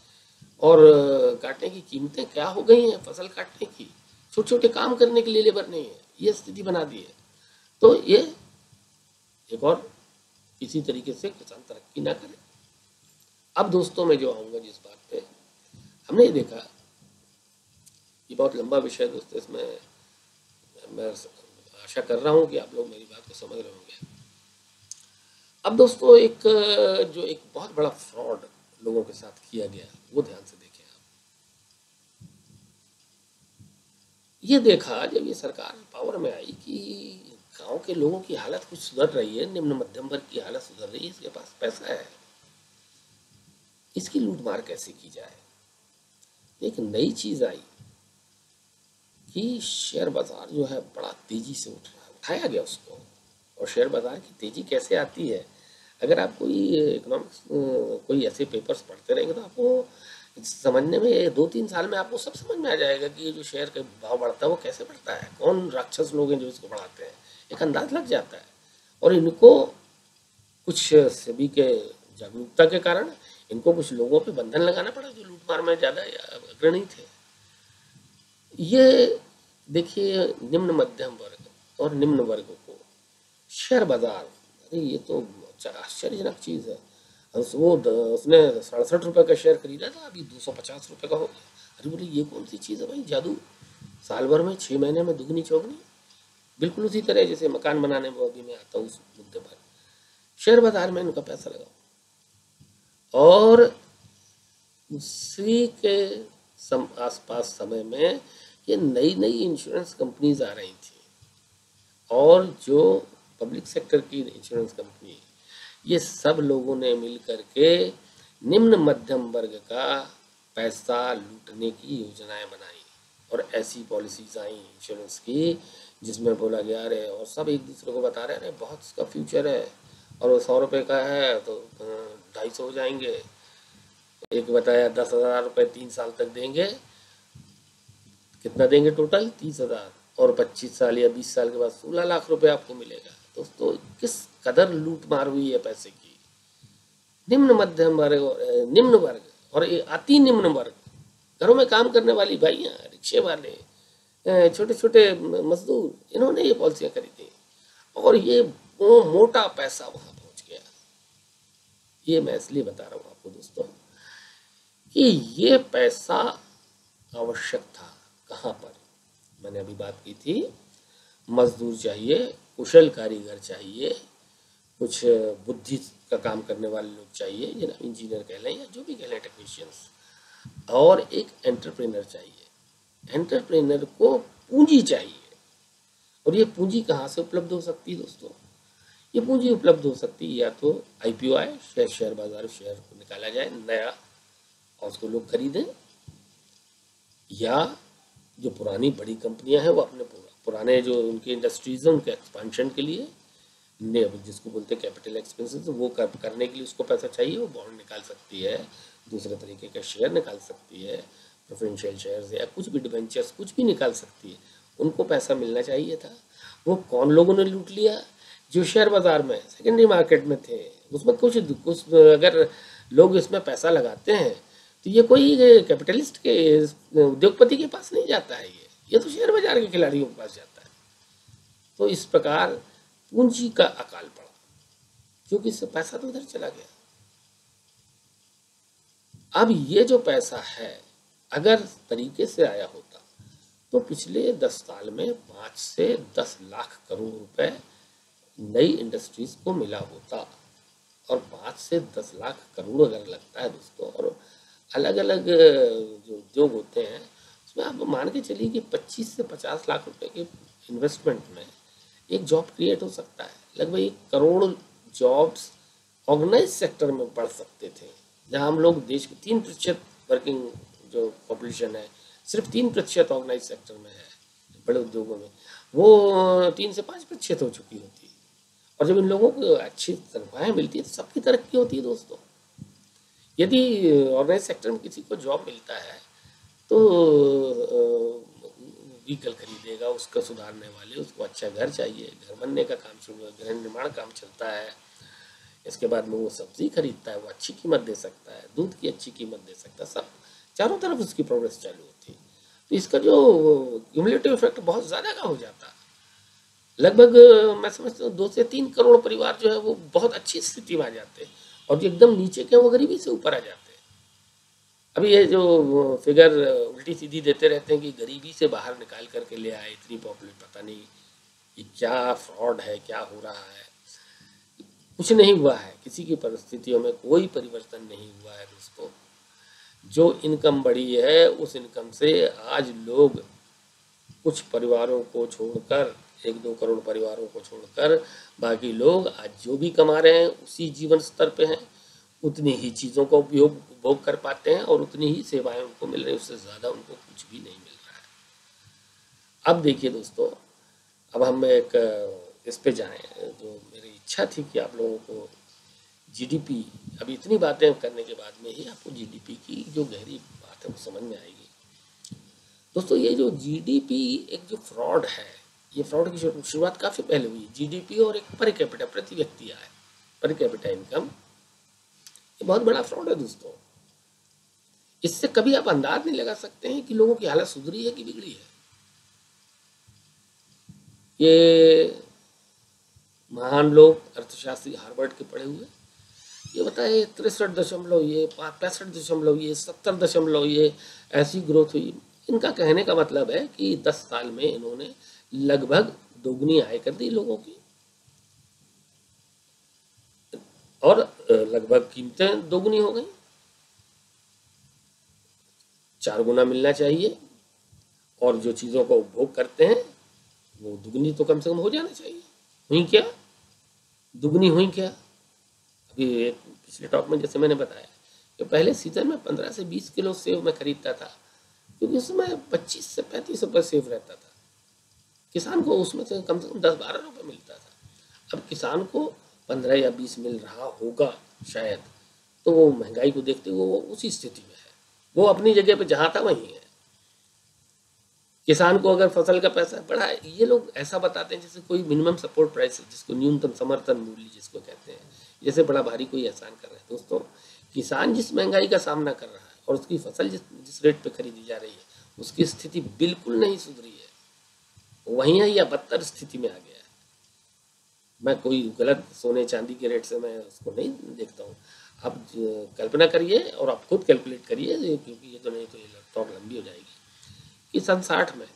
और काटने की कीमतें क्या हो गई हैं फसल काटने की, छोटे छोटे काम करने के लिए लेबर नहीं है, ये स्थिति बना दी है। तो ये एक और इसी तरीके से किसान तरक्की ना करे। अब दोस्तों मैं जो आऊँगा जिस बात पे, हमने ये देखा, ये बहुत लंबा विषय है दोस्तों, इसमें मैं आशा कर रहा हूँ कि आप लोग मेरी बात को समझ रहे होंगे। अब दोस्तों एक जो एक बहुत बड़ा फ्रॉड लोगों के साथ किया गया वो ध्यान से देखें आप। ये देखा जब ये सरकार पावर में आई कि गांव के लोगों की हालत कुछ सुधर रही है, निम्न मध्यम वर्ग की हालत सुधर रही है, इसके पास पैसा है, इसकी लूटमार कैसे की जाए। एक नई चीज आई कि शेयर बाजार जो है बड़ा तेजी से उठ रहा है, उठाया गया उसको। और शेयर बाजार की तेजी कैसे आती है, अगर आप कोई इकोनॉमिक्स कोई ऐसे पेपर्स पढ़ते रहेंगे तो आपको समझने में 2-3 साल में आपको सब समझ में आ जाएगा कि ये जो शेयर का भाव बढ़ता है वो कैसे बढ़ता है, कौन राक्षस लोग हैं जो इसको बढ़ाते हैं, एक अंदाज लग जाता है। और इनको कुछ सेबी के जागरूकता के कारण इनको कुछ लोगों पे बंधन लगाना पड़ा जो लूटमार में ज़्यादा अग्रणी थे। ये देखिए निम्न मध्यम वर्ग और निम्न वर्ग को शेयर बाजार, अरे ये तो आश्चर्यजनक चीज़ है। उसने 67 रुपये का शेयर खरीदा था, अभी 250 रुपये का हो गया। अरे बोले ये कौन सी चीज़ है भाई, जादू, साल भर में 6 महीने में दुगनी चौगनी। बिल्कुल उसी तरह जैसे मकान बनाने में अभी मैं आता हूँ उस मुद्दे पर, शेयर बाजार में इनका पैसा लगाओ। और उसी के आसपास समय में ये नई नई इंश्योरेंस कंपनीज आ रही थी, और जो पब्लिक सेक्टर की इंश्योरेंस कंपनी, ये सब लोगों ने मिल करके निम्न मध्यम वर्ग का पैसा लूटने की योजनाएं बनाई, और ऐसी पॉलिसीज आई इंश्योरेंस की जिसमें बोला गया अरे, और सब एक दूसरे को बता रहे हैं अरे बहुत इसका फ्यूचर है, और वो 100 रुपये का है तो 250 हो जाएंगे। एक बताया 10,000 रुपये 3 साल तक देंगे, कितना देंगे टोटल 30,000, और 25 साल या 20 साल के बाद 16 लाख रुपए आपको मिलेगा। दोस्तों किस कदर लूट मार हुई है पैसे की। निम्न मध्यम वर्ग, निम्न वर्ग और अति निम्न वर्ग, घरों में काम करने वाली भाइयाँ, रिक्शे वाले, छोटे छोटे मजदूर, इन्होंने ये पॉलिसियाँ खरीदी, और ये वो मोटा पैसा वहाँ पहुँच गया। ये मैं इसलिए बता रहा हूँ आपको दोस्तों कि ये पैसा आवश्यक था कहाँ पर। मैंने अभी बात की थी, मजदूर चाहिए, कुशल कारीगर चाहिए, कुछ बुद्धि का काम करने वाले लोग चाहिए, जिन्हें इंजीनियर कह लें या जो भी कह लें, टेक्नीशियंस, और एक एंटरप्रेनर चाहिए। एंटरप्रेनर को पूंजी चाहिए, और ये पूंजी कहाँ से उपलब्ध हो सकती है दोस्तों, ये पूंजी उपलब्ध हो सकती है या तो आईपीओ आए, शेयर बाजार, शेयर को निकाला जाए नया और उसको लोग खरीदें, या जो पुरानी बड़ी कंपनियां हैं वो अपने पुराने जो उनके इंडस्ट्रीज हैं उनके एक्सपेंशन के लिए, जिसको बोलते हैं कैपिटल एक्सपेंसेस, वो करने के लिए उसको पैसा चाहिए, वो बॉन्ड निकाल सकती है, दूसरे तरीके का शेयर निकाल सकती है, प्रेफरेंशियल शेयर्स या कुछ भी डिबेंचर्स, कुछ भी निकाल सकती है। उनको पैसा मिलना चाहिए था। वो कौन लोगों ने लूट लिया, जो शेयर बाजार में सेकेंडरी मार्केट में थे। उसमें कुछ अगर लोग इसमें पैसा लगाते हैं तो ये कोई कैपिटलिस्ट के उद्योगपति के पास नहीं जाता है, ये तो शेयर बाजार के खिलाड़ियों के पास जाता है। तो इस प्रकार पूंजी का अकाल पड़ा, क्योंकि इससे पैसा तो उधर चला गया। अब ये जो पैसा है अगर तरीके से आया होता तो पिछले 10 साल में 5 से 10 लाख करोड़ रुपए नई इंडस्ट्रीज को मिला होता। और 5 से 10 लाख करोड़ अगर लगता है दोस्तों, और अलग अलग जो उद्योग होते हैं उसमें आप मान के चलिए कि 25 से 50 लाख रुपए के इन्वेस्टमेंट में एक जॉब क्रिएट हो सकता है। लगभग 1 करोड़ जॉब्स ऑर्गेनाइज सेक्टर में बढ़ सकते थे, जहां हम लोग देश के 3% वर्किंग जो पॉपुलेशन है, सिर्फ 3% ऑर्गेनाइज सेक्टर में है बड़े उद्योगों में, वो 3 से 5% हो चुकी होती। और जब इन लोगों को अच्छी तनख्वाहें मिलती है तो सबकी तरक्की होती है दोस्तों। यदि ऑर्गेनाइज सेक्टर में किसी को जॉब मिलता है तो व्हीकल खरीदेगा, उसका सुधारने वाले, उसको अच्छा घर चाहिए, घर बनने का काम शुरू है, गृह निर्माण काम चलता है। इसके बाद में वो सब्जी खरीदता है, वो अच्छी कीमत दे सकता है, दूध की अच्छी कीमत दे सकता है, सब चारों तरफ उसकी प्रोग्रेस चालू होती है। तो इसका जो क्यूमुलेटिव इफेक्ट बहुत ज़्यादा का हो जाता है। लगभग मैं समझता हूँ 2 से 3 करोड़ परिवार जो है वो बहुत अच्छी स्थिति में आ जाते हैं, और जो एकदम नीचे के वो गरीबी से ऊपर आ जाते हैं। अभी ये जो फिगर उल्टी सीधी देते रहते हैं कि गरीबी से बाहर निकाल करके ले आए इतनी पॉपुलेशन, पता नहीं ये क्या फ्रॉड है, क्या हो रहा है। कुछ नहीं हुआ है, किसी की परिस्थितियों में कोई परिवर्तन नहीं हुआ है दोस्तों। जो इनकम बढ़ी है उस इनकम से आज लोग कुछ परिवारों को छोड़कर, 1-2 करोड़ परिवारों को छोड़कर, बाकी लोग आज जो भी कमा रहे हैं उसी जीवन स्तर पे हैं, उतनी ही चीज़ों का उपभोग कर पाते हैं और उतनी ही सेवाएं उनको मिल रही है, उससे ज़्यादा उनको कुछ भी नहीं मिल रहा है। अब देखिए दोस्तों, अब हम एक इस पे जाएं, जो मेरी इच्छा थी कि आप लोगों को जीडीपी, अभी इतनी बातें करने के बाद में ही आपको जीडीपी की जो गहरी बात है वो समझ में आएगी। दोस्तों ये जो जीडीपी एक जो फ्रॉड है, ये फ्रॉड की शुरुआत काफ़ी पहले हुई। जीडीपी और एक पर कैपिटा, प्रति व्यक्ति आय, पर कैपिटा इनकम, ये बहुत बड़ा फ्रॉड है दोस्तों। इससे कभी आप अंदाज नहीं लगा सकते हैं कि लोगों की हालत सुधरी है कि बिगड़ी है। ये महान लोग, अर्थशास्त्री हार्वर्ड के पढ़े हुए, ये बताए 63 ये 65 ये 70 ये ऐसी ग्रोथ हुई। इनका कहने का मतलब है कि 10 साल में इन्होंने लगभग दोगुनी आय कर दी लोगों की, और लगभग कीमतें दोगुनी हो गई। 4 गुना मिलना चाहिए, और जो चीज़ों का उपभोग करते हैं वो दुगनी तो कम से कम हो जाना चाहिए। हुई क्या? दुगनी हुई क्या? अभी पिछले टॉक में जैसे मैंने बताया कि पहले सीजन में 15 से 20 किलो सेव मैं खरीदता था, क्योंकि उसमें 25 से 35 रुपये सेव रहता था। किसान को उसमें से कम 10-12 रुपये मिलता था। अब किसान को 15 या 20 मिल रहा होगा शायद, तो वो महंगाई को देखते हुए वो उसी स्थिति में है, वो अपनी जगह पे जहाँ था वहीं है। किसान को अगर फसल का पैसा बढ़ा है, ये लोग ऐसा बताते हैं जैसे कोई मिनिमम सपोर्ट प्राइस, जिसको न्यूनतम समर्थन मूल्य जिसको कहते हैं, जैसे बड़ा भारी कोई एहसान कर रहे हैं। दोस्तों किसान जिस महंगाई का सामना कर रहा है और उसकी फसल जिस रेट पे खरीदी जा रही है, उसकी स्थिति बिल्कुल नहीं सुधरी है, वहीं है या बदतर स्थिति में आ गया है। मैं कोई गलत सोने चांदी के रेट से मैं उसको नहीं देखता हूँ। आप कल्पना करिए और आप खुद कैलकुलेट करिए, क्योंकि ये तो नहीं तो ये टॉक लंबी हो जाएगी, कि सन 60 में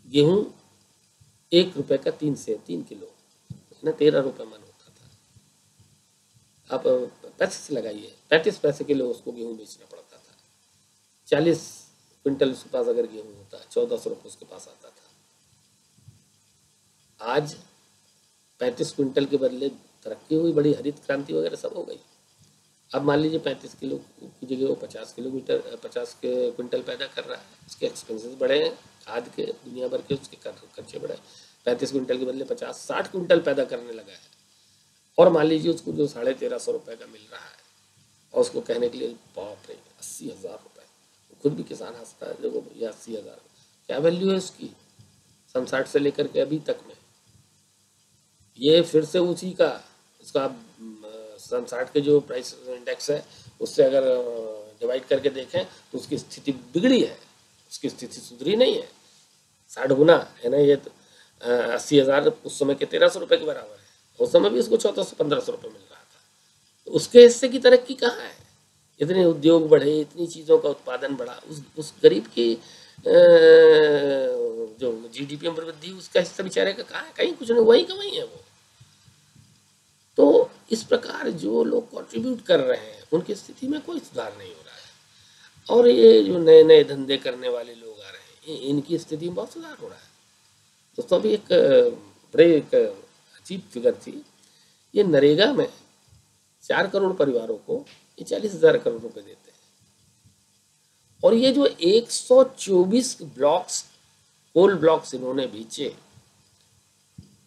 गेहूं 1 रुपए का 3 किलो ना 13 रुपए मन होता था। आप पैसे से लगाइए, 35 पैसे किलो उसको गेहूं बेचना पड़ता था। 40 क्विंटल उसके पास अगर गेहूं होता, 1400 रुपये उसके पास आता था। आज 35 क्विंटल के बदले तरक्की हुई, बड़ी हरित क्रांति वगैरह सब हो गई। अब मान लीजिए 35 किलो की जगह वो 50 क्विंटल पैदा कर रहा है, उसके एक्सपेंसेस बढ़े हैं, खाद के दुनिया भर के उसके खर्चे बढ़े। 35 क्विंटल के बदले 50-60 क्विंटल पैदा करने लगा है, और मान लीजिए उसको जो 1350 रुपये का मिल रहा है, और उसको कहने के लिए बाप रे 80,000 रुपये, खुद भी किसान हंसता है, देखो भैया 80,000 क्या वैल्यू है उसकी सन 60 से लेकर के अभी तक में। ये फिर से उसी का, इसका आप सन 60 के जो प्राइस इंडेक्स है उससे अगर डिवाइड करके देखें तो उसकी स्थिति बिगड़ी है, उसकी स्थिति सुधरी नहीं है। 60 गुना है ना, ये 80,000 उस समय के 1300 रुपये के बराबर है, उस समय भी उसको 1400-1500 रुपये मिल रहा था। तो उसके हिस्से की तरक्की कहाँ है? इतने उद्योग बढ़े, इतनी चीज़ों का उत्पादन बढ़ा, उस गरीब की जो जीडीपी में वृद्धि उसका हिस्सा बेचारे का कहाँ है, कहीं कुछ नहीं, वही का वही है वो। तो इस प्रकार जो लोग कंट्रीब्यूट कर रहे हैं उनकी स्थिति में कोई सुधार नहीं हो रहा है, और ये जो नए नए धंधे करने वाले लोग आ रहे हैं इनकी स्थिति में बहुत सुधार हो रहा है। दोस्तों अभी एक बड़े एक अजीब फिगर थी, ये नरेगा में 4 करोड़ परिवारों को ये 40,000 करोड़ रुपए देते हैं, और ये जो 124 ब्लॉक्स कोल ब्लॉक्स इन्होंने बेचे,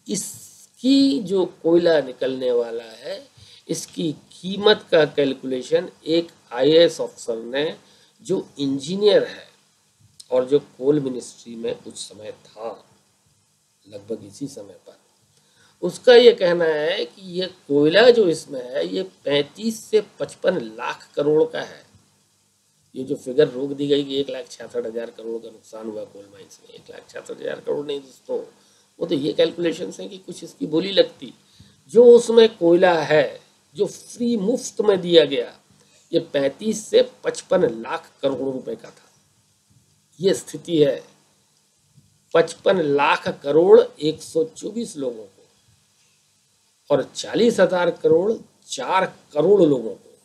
इसकी जो कोयला निकलने वाला है इसकी कीमत का कैलकुलेशन एक आईएएस अफसर ने, जो इंजीनियर है और जो कोल मिनिस्ट्री में कुछ समय था, लगभग इसी समय पर, उसका ये कहना है कि ये कोयला जो इसमें है ये 35 से 55 लाख करोड़ का है। ये जो फिगर रोक दी गई कि 1,66,000 करोड़ का नुकसान हुआ कोल माइंस में, 1,66,000 करोड़ नहीं दोस्तों, वो तो ये कैलकुलेशंस हैं कि कुछ इसकी बोली लगती। जो उसमें कोयला है जो फ्री मुफ्त में दिया गया, ये 35 से 55 लाख करोड़ रुपए का था। ये स्थिति है, 55 लाख करोड़ 124 लोगों को, और 40,000 करोड़ 4 करोड़ लोगों को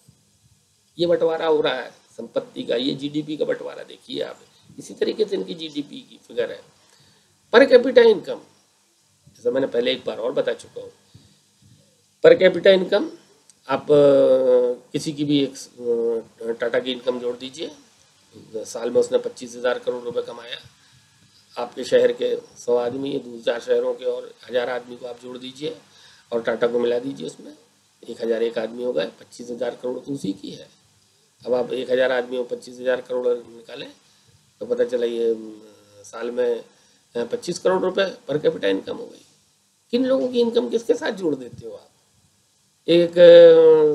ये बंटवारा हो रहा है संपत्ति का। ये जीडीपी का बंटवारा देखिए आप, इसी तरीके से इनकी जीडीपी की फिगर है। पर कैपिटा इनकम, जैसा मैंने पहले एक बार और बता चुका हूँ, पर कैपिटा इनकम आप किसी की भी एक टाटा की इनकम जोड़ दीजिए, साल में उसने 25,000 करोड़ रुपए कमाया, आपके शहर के 100 आदमी, 2-4 शहरों के और 1000 आदमी को आप जोड़ दीजिए और टाटा को मिला दीजिए, उसमें 1001 आदमी हो गए, 25,000 करोड़ तो उसी की है। अब आप 1000 आदमी हो 25,000 करोड़ निकालें तो पता चला ये साल में 25 करोड़ रुपए पर कैपिटा इनकम हो गई। किन लोगों की इनकम किसके साथ जोड़ देते हो आप? एक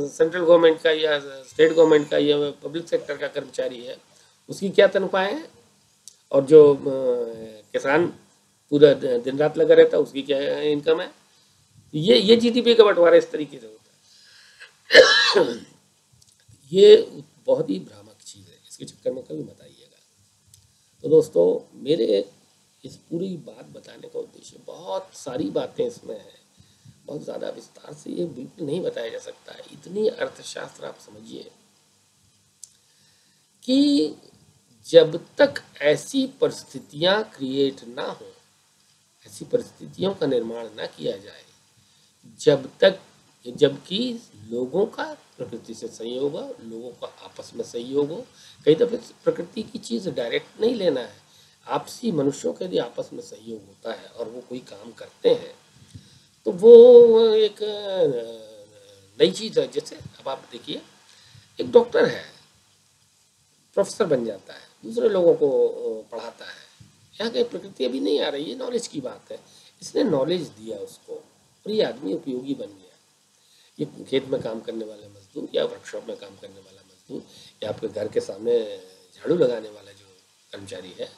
सेंट्रल गवर्नमेंट का या स्टेट गवर्नमेंट का या पब्लिक सेक्टर का कर्मचारी है, उसकी क्या तनख्वाहें हैं, और जो किसान पूरा दिन रात लगा रहता है उसकी क्या इनकम है। ये जीडीपी का बंटवारा इस तरीके से होता है। ये बहुत ही भ्रामक चीज़ है, इसके चक्कर में कभी मत आइएगा। तो दोस्तों मेरे इस पूरी बात बताने का उद्देश्य, बहुत सारी बातें इसमें हैं, बहुत ज़्यादा विस्तार से ये बिल्कुल नहीं बताया जा सकता है। इतनी अर्थशास्त्र आप समझिए कि जब तक ऐसी परिस्थितियां क्रिएट ना हो, ऐसी परिस्थितियों का निर्माण ना किया जाए, जबकि लोगों का प्रकृति से सहयोग हो, लोगों का आपस में सहयोग हो। कई दफे प्रकृति की चीज़ डायरेक्ट नहीं लेना है, आपसी मनुष्यों के यदि आपस में सहयोग होता है और वो कोई काम करते हैं तो वो एक नई चीज़ है। जैसे अब आप देखिए, एक डॉक्टर है, प्रोफेसर बन जाता है, दूसरे लोगों को पढ़ाता है, यहाँ की प्रकृति अभी नहीं आ रही है, नॉलेज की बात है, इसने नॉलेज दिया उसको और ये आदमी उपयोगी बन गया। ये खेत में काम करने वाले मजदूर या वर्कशॉप में काम करने वाला मजदूर या आपके घर के सामने झाड़ू लगाने वाला जो कर्मचारी है,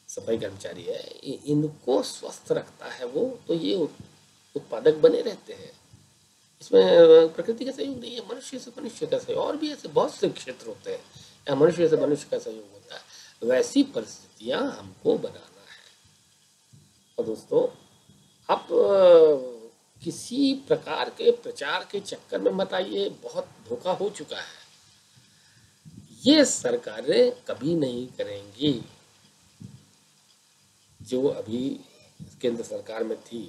सफाई कर्मचारी है, इनको स्वस्थ रखता है वो, तो ये उत्पादक बने रहते हैं। इसमें प्रकृति का सहयोग नहीं है, मनुष्य से मनुष्य का सहयोग, और भी ऐसे बहुत से क्षेत्र होते हैं या मनुष्य से मनुष्य का सहयोग होता है। वैसी परिस्थितियां हमको बनाना है। और दोस्तों आप किसी प्रकार के प्रचार के चक्कर में मत आइए, बहुत धोखा हो चुका है, ये सरकारें कभी नहीं करेंगी। जो अभी केंद्र सरकार में थी,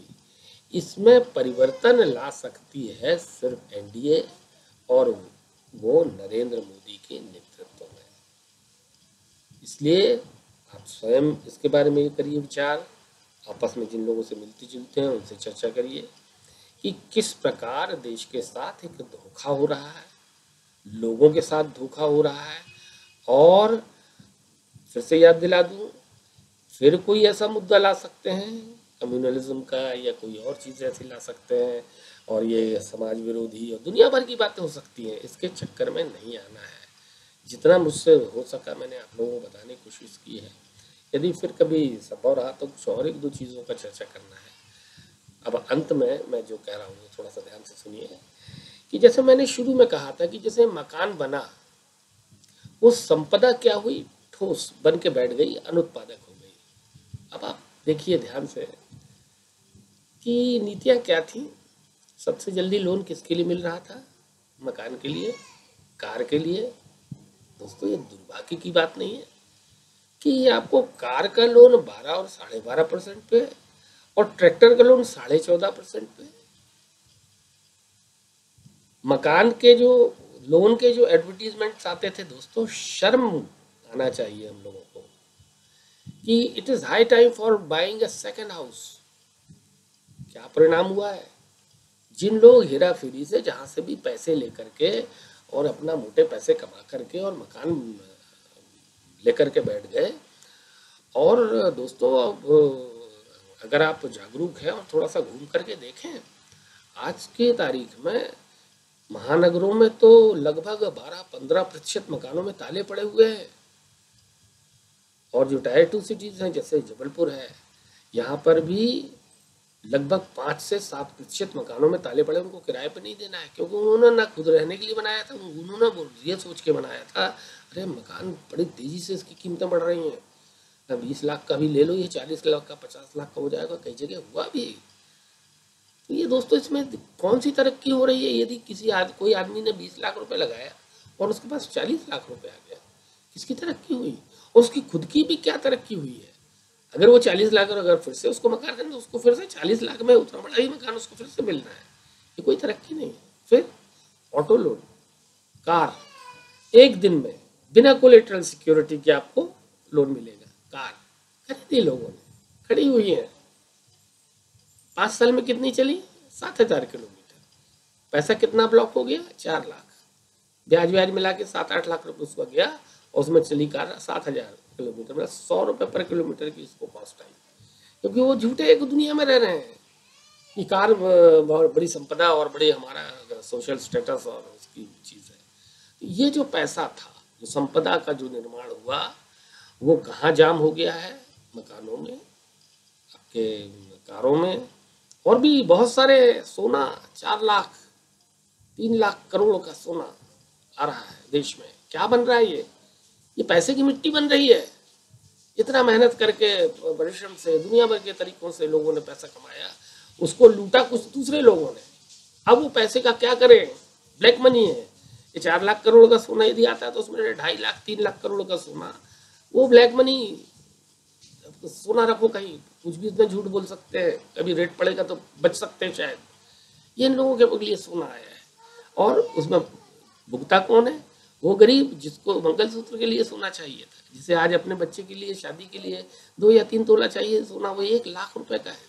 इसमें परिवर्तन ला सकती है सिर्फ एनडीए, और वो नरेंद्र मोदी के नेतृत्व में। इसलिए आप स्वयं इसके बारे में करिए विचार, आपस में जिन लोगों से मिलते जुलते हैं उनसे चर्चा करिए कि किस प्रकार देश के साथ एक धोखा हो रहा है, लोगों के साथ धोखा हो रहा है। और फिर से याद दिला दूं, फिर कोई ऐसा मुद्दा ला सकते हैं कम्युनलिज्म का, या कोई और चीज़ ऐसी ला सकते हैं, और ये समाज विरोधी और दुनिया भर की बातें हो सकती हैं। इसके चक्कर में नहीं आना है। जितना मुझसे हो सका मैंने आप लोगों को बताने की कोशिश की है। यदि फिर कभी संभव रहा तो कुछ और 1-2 चीज़ों का चर्चा करना है। अब अंत में मैं जो कह रहा हूँ थोड़ा सा ध्यान से सुनिए, कि जैसे मैंने शुरू में कहा था कि जैसे मकान बना, वो संपदा क्या हुई? ठोस बन के बैठ गई, अनुत्पादक हो गई। अब आप देखिए ध्यान से कि नीतियाँ क्या थी। सबसे जल्दी लोन किसके लिए मिल रहा था? मकान के लिए, कार के लिए। दोस्तों, ये दुर्भाग्य की बात नहीं है कि आपको कार का लोन 12 और 12.5% पे और ट्रैक्टर का लोन 14.5% पे। मकान के जो लोन के जो एडवर्टीजमेंट्स आते थे दोस्तों, शर्म आना चाहिए हम लोगों को कि it is high time for buying a second house. क्या परिणाम हुआ है? जिन लोग हेरा फेरी से जहां से भी पैसे लेकर के और अपना मोटे पैसे कमा करके और मकान लेकर के बैठ गए। और दोस्तों, अब अगर आप जागरूक हैं और थोड़ा सा घूम करके देखें, आज के तारीख में महानगरों में तो लगभग 12-15% मकानों में ताले पड़े हुए हैं। और जो टायर 2 सिटीज हैं जैसे जबलपुर है, यहाँ पर भी लगभग 5 से 7% मकानों में ताले पड़े, उनको किराए पर नहीं देना है, क्योंकि उन्होंने ना खुद रहने के लिए बनाया था, उन्होंने ये सोच के बनाया था अरे मकान बड़ी तेजी से इसकी कीमतें बढ़ रही हैं, 20 लाख का भी ले लो, ये 40 लाख का 50 लाख का हो जाएगा। कई जगह हुआ भी। तो ये दोस्तों, इसमें कौन सी तरक्की हो रही है? यदि कोई आदमी ने 20 लाख रुपए लगाया और उसके पास 40 लाख रुपए आ गया, किसकी तरक्की हुई? और उसकी खुद की भी क्या तरक्की हुई है? अगर वो 40 लाख और अगर फिर से उसको मकान करना, तो उसको फिर से 40 लाख में उतना बड़ा ही मकान उसको फिर से मिलना है। ये कोई तरक्की नहीं है। फिर ऑटो लोन, कार, एक दिन में बिना कोलेटरल सिक्योरिटी के आपको लोन मिलेगा। कार खरीदी लोगों ने, खड़ी हुई है, 5 साल में कितनी चली? 7,000 किलोमीटर। पैसा कितना ब्लॉक हो गया? 4 लाख। ब्याज ब्याज मिला के 7-8 लाख रुपए उसका गया और उसमें चली कार 7,000 किलोमीटर, मतलब 100 रुपए पर किलोमीटर की इसको कॉस्ट आई। क्योंकि वो झूठे एक दुनिया में रह रहे हैं कि कार बहुत बड़ी संपदा और बड़ी हमारा सोशल स्टेटस और उसकी चीज़ है। ये जो पैसा था, जो संपदा का जो निर्माण हुआ, वो कहाँ जाम हो गया है? मकानों में, आपके कारों में, और भी बहुत सारे सोना, 4 लाख 3 लाख करोड़ का सोना आ रहा है देश में। क्या बन रहा है? ये पैसे की मिट्टी बन रही है। इतना मेहनत करके, परिश्रम से, दुनिया भर के तरीकों से लोगों ने पैसा कमाया, उसको लूटा कुछ दूसरे लोगों ने। अब वो पैसे का क्या करें? ब्लैक मनी है। ये 4 लाख करोड़ का सोना यदि आता है तो उसमें 2.5 लाख 3 लाख करोड़ का सोना, वो ब्लैक मनी। सोना रखो कहीं, कुछ भी इसमें झूठ बोल सकते हैं, कभी रेट पड़ेगा तो बच सकते हैं शायद। ये इन लोगों के लिए सोना आया है। और उसमें भुगता कौन है? वो गरीब जिसको मंगलसूत्र के लिए सोना चाहिए था, जिसे आज अपने बच्चे के लिए, शादी के लिए 2 या 3 तोला चाहिए सोना, वो 1 लाख रुपए का है।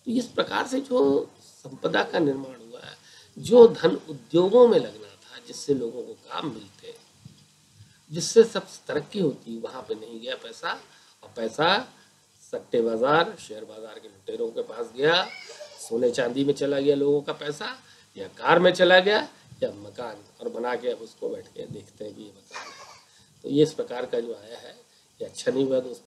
तो इस प्रकार से जो संपदा का निर्माण हुआ है, जो धन उद्योगों में लगना था, जिससे लोगों को काम मिलते, जिससे सब तरक्की होती, वहां पे नहीं गया पैसा। और पैसा सट्टे बाजार, शेयर बाजार के लुटेरों के पास गया, सोने चांदी में चला गया लोगों का पैसा, या कार में चला गया, या मकान, और बना के अब उसको बैठ के देखते हैं कि ये मकान है। तो ये इस प्रकार का जो आया है, ये अच्छा नहीं हुआ दोस्तों।